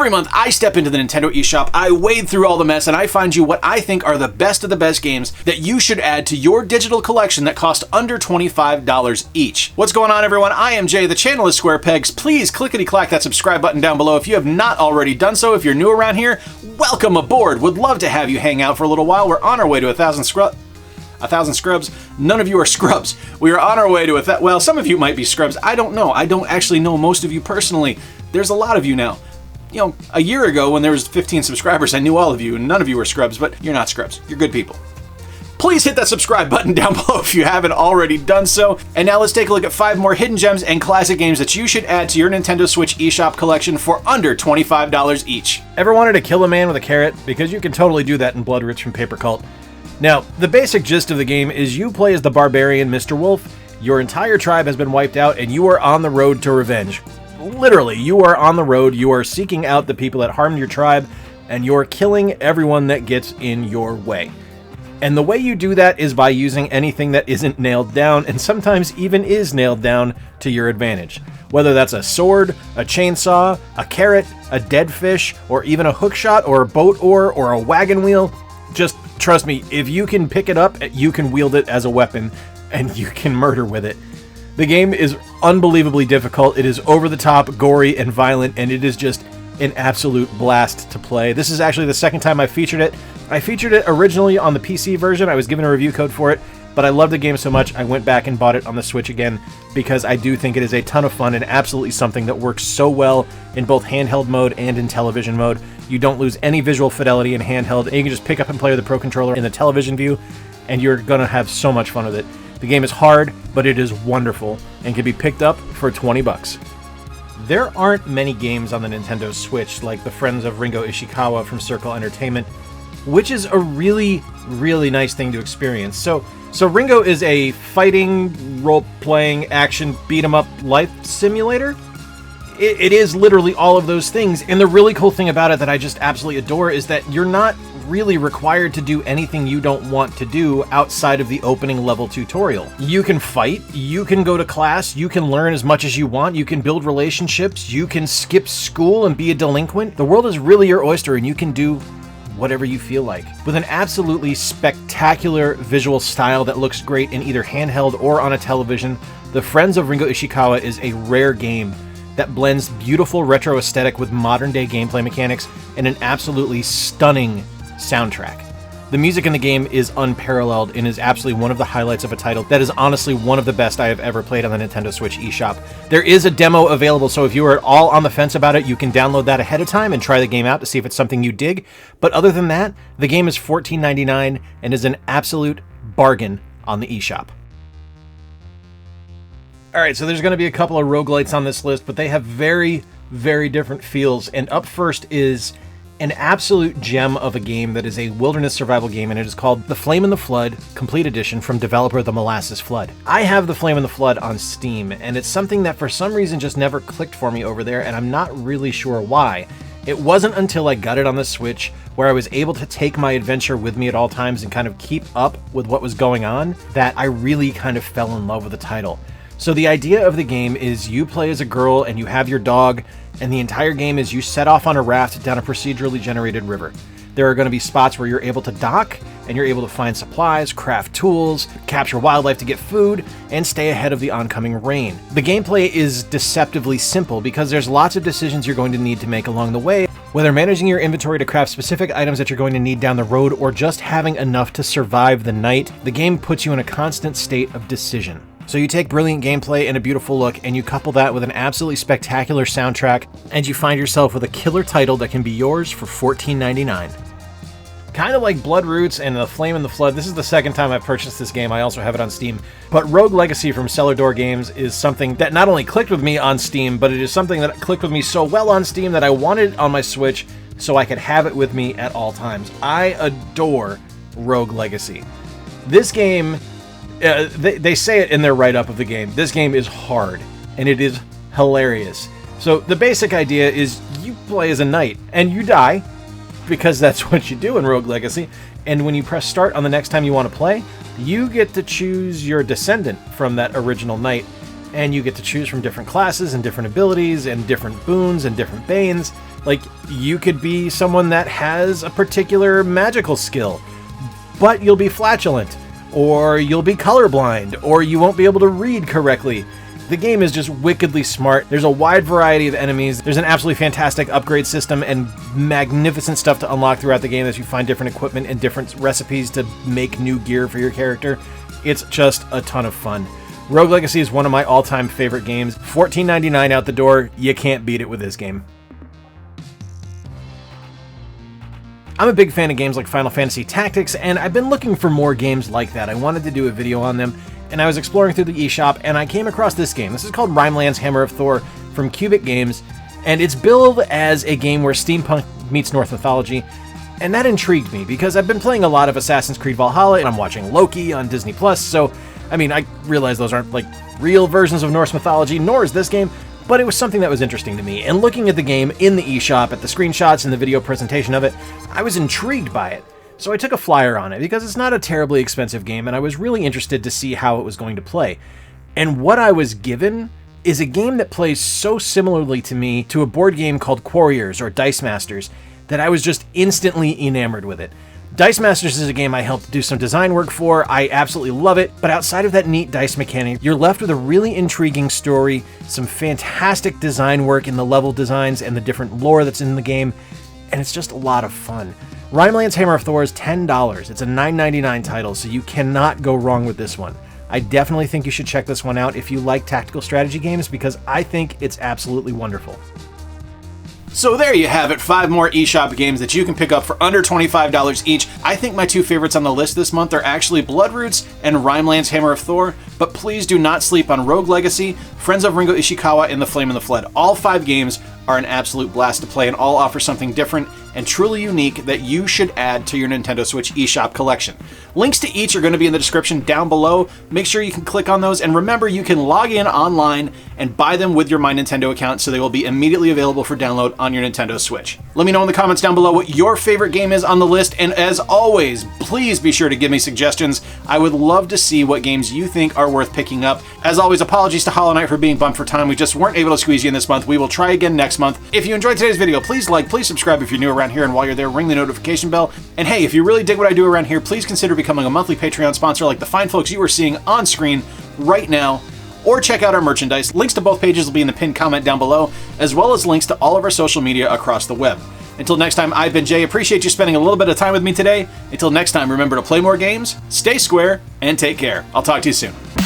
Every month, I step into the Nintendo eShop, I wade through all the mess, and I find you what I think are the best of the best games that you should add to your digital collection that cost under $25 each. What's going on, everyone? I am Jay, the channel is Square Pegs. Please clickety-clack that subscribe button down below if you have not already done so. If you're new around here, welcome aboard. Would love to have you hang out for a little while. We're on our way to 1,000 scrubs. None of you are scrubs. We are on our way to well, some of you might be scrubs. I don't know. I don't actually know most of you personally. There's a lot of you now. You know, a year ago when there was 15 subscribers, I knew all of you, and none of you were scrubs, but you're not scrubs. You're good people. Please hit that subscribe button down below if you haven't already done so. And now let's take a look at 5 more hidden gems and classic games that you should add to your Nintendo Switch eShop collection for under $25 each. Ever wanted to kill a man with a carrot? Because you can totally do that in Blood Rich from Paper Cult. Now, the basic gist of the game is you play as the barbarian Mr. Wolf, your entire tribe has been wiped out, and you are on the road to revenge. Literally, you are on the road, you are seeking out the people that harmed your tribe, and you're killing everyone that gets in your way. And the way you do that is by using anything that isn't nailed down, and sometimes even is nailed down to your advantage. Whether that's a sword, a chainsaw, a carrot, a dead fish, or even a hookshot, or a boat oar, or a wagon wheel, just trust me, if you can pick it up, you can wield it as a weapon, and you can murder with it. The game is unbelievably difficult. It is over the top, gory, and violent, and it is just an absolute blast to play. This is actually the second time I featured it. I featured it originally on the PC version. I was given a review code for it, but I love the game so much I went back and bought it on the Switch again because I do think it is a ton of fun and absolutely something that works so well in both handheld mode and in television mode. You don't lose any visual fidelity in handheld, and you can just pick up and play with the Pro Controller in the television view, and you're going to have so much fun with it. The game is hard, but it is wonderful and can be picked up for 20 bucks. There aren't many games on the Nintendo Switch like the Friends of Ringo Ishikawa from Circle Entertainment, which is a really, really nice thing to experience. So Ringo is a fighting, role-playing, action, beat-em-up life simulator. It is literally all of those things, and the really cool thing about it that I just absolutely adore is that you're not really required to do anything you don't want to do outside of the opening level tutorial. You can fight, you can go to class, you can learn as much as you want, you can build relationships, you can skip school and be a delinquent. The world is really your oyster, and you can do whatever you feel like. With an absolutely spectacular visual style that looks great in either handheld or on a television, the Friends of Ringo Ishikawa is a rare game that blends beautiful retro aesthetic with modern day gameplay mechanics and an absolutely stunning soundtrack. The music in the game is unparalleled and is absolutely one of the highlights of a title that is honestly one of the best I have ever played on the Nintendo Switch eShop. There is a demo available, so if you are at all on the fence about it, you can download that ahead of time and try the game out to see if it's something you dig. But other than that, the game is $14.99 and is an absolute bargain on the eShop. Alright, so there's going to be a couple of roguelites on this list, but they have very, very different feels. And up first is an absolute gem of a game that is a wilderness survival game, and it is called The Flame in the Flood Complete Edition from developer The Molasses Flood. I have The Flame in the Flood on Steam, and it's something that for some reason just never clicked for me over there, and I'm not really sure why. It wasn't until I got it on the Switch where I was able to take my adventure with me at all times and kind of keep up with what was going on that I really kind of fell in love with the title. So the idea of the game is you play as a girl and you have your dog, and the entire game is you set off on a raft down a procedurally generated river. There are going to be spots where you're able to dock, and you're able to find supplies, craft tools, capture wildlife to get food, and stay ahead of the oncoming rain. The gameplay is deceptively simple because there's lots of decisions you're going to need to make along the way, whether managing your inventory to craft specific items that you're going to need down the road or just having enough to survive the night. The game puts you in a constant state of decision. So you take brilliant gameplay and a beautiful look, and you couple that with an absolutely spectacular soundtrack, and you find yourself with a killer title that can be yours for $14.99. Kind of like Blood Roots and The Flame in the Flood, this is the second time I've purchased this game. I also have it on Steam. But Rogue Legacy from Cellar Door Games is something that not only clicked with me on Steam, but it is something that clicked with me so well on Steam that I wanted it on my Switch so I could have it with me at all times. I adore Rogue Legacy. This game, they say it in their write-up of the game, this game is hard, and it is hilarious. So the basic idea is you play as a knight, and you die, because that's what you do in Rogue Legacy, and when you press start on the next time you want to play, you get to choose your descendant from that original knight, and you get to choose from different classes and different abilities and different boons and different banes. Like, you could be someone that has a particular magical skill, but you'll be flatulent, or you'll be colorblind, or you won't be able to read correctly. The game is just wickedly smart. There's a wide variety of enemies. There's an absolutely fantastic upgrade system and magnificent stuff to unlock throughout the game as you find different equipment and different recipes to make new gear for your character. It's just a ton of fun. Rogue Legacy is one of my all-time favorite games. $14.99 out the door. You can't beat it with this game. I'm a big fan of games like Final Fantasy Tactics, and I've been looking for more games like that. I wanted to do a video on them, and I was exploring through the eShop, and I came across this game. This is called Rhymelands Hammer of Thor from Cubic Games, and it's billed as a game where steampunk meets Norse mythology, and that intrigued me because I've been playing a lot of Assassin's Creed Valhalla, and I'm watching Loki on Disney+, so, I mean, I realize those aren't, like, real versions of Norse mythology, nor is this game, but it was something that was interesting to me, and looking at the game in the eShop, at the screenshots and the video presentation of it, I was intrigued by it. So I took a flyer on it because it's not a terribly expensive game, and I was really interested to see how it was going to play. And what I was given is a game that plays so similarly to me to a board game called Quarriors or Dice Masters that I was just instantly enamored with it. Dice Masters is a game I helped do some design work for. I absolutely love it, but outside of that neat dice mechanic, you're left with a really intriguing story, some fantastic design work in the level designs and the different lore that's in the game, and it's just a lot of fun. Rhymelands Hammer of Thor is $10. It's a $9.99 title, so you cannot go wrong with this one. I definitely think you should check this one out if you like tactical strategy games, because I think it's absolutely wonderful. So there you have it, 5 more eShop games that you can pick up for under $25 each. I think my 2 favorites on the list this month are actually Bloodroots and Rhymelands Hammer of Thor, but please do not sleep on Rogue Legacy, Friends of Ringo Ishikawa, and The Flame and the Flood. All 5 games are an absolute blast to play and all offer something different and truly unique that you should add to your Nintendo Switch eShop collection. Links to each are going to be in the description down below. Make sure you can click on those, and remember, you can log in online and buy them with your My Nintendo account, so they will be immediately available for download on your Nintendo Switch. Let me know in the comments down below what your favorite game is on the list, and as always, please be sure to give me suggestions. I would love to see what games you think are worth picking up. As always, apologies to Hollow Knight for being bumped for time. We just weren't able to squeeze you in this month. We will try again next month. If you enjoyed today's video, please like, please subscribe if you're new around here, and while you're there, ring the notification bell. And hey, if you really dig what I do around here, please consider becoming a monthly Patreon sponsor like the fine folks you are seeing on screen right now, or check out our merchandise. Links to both pages will be in the pinned comment down below, as well as links to all of our social media across the web. Until next time, I've been Jay. Appreciate you spending a little bit of time with me today. Until next time, remember to play more games, stay square, and take care. I'll talk to you soon.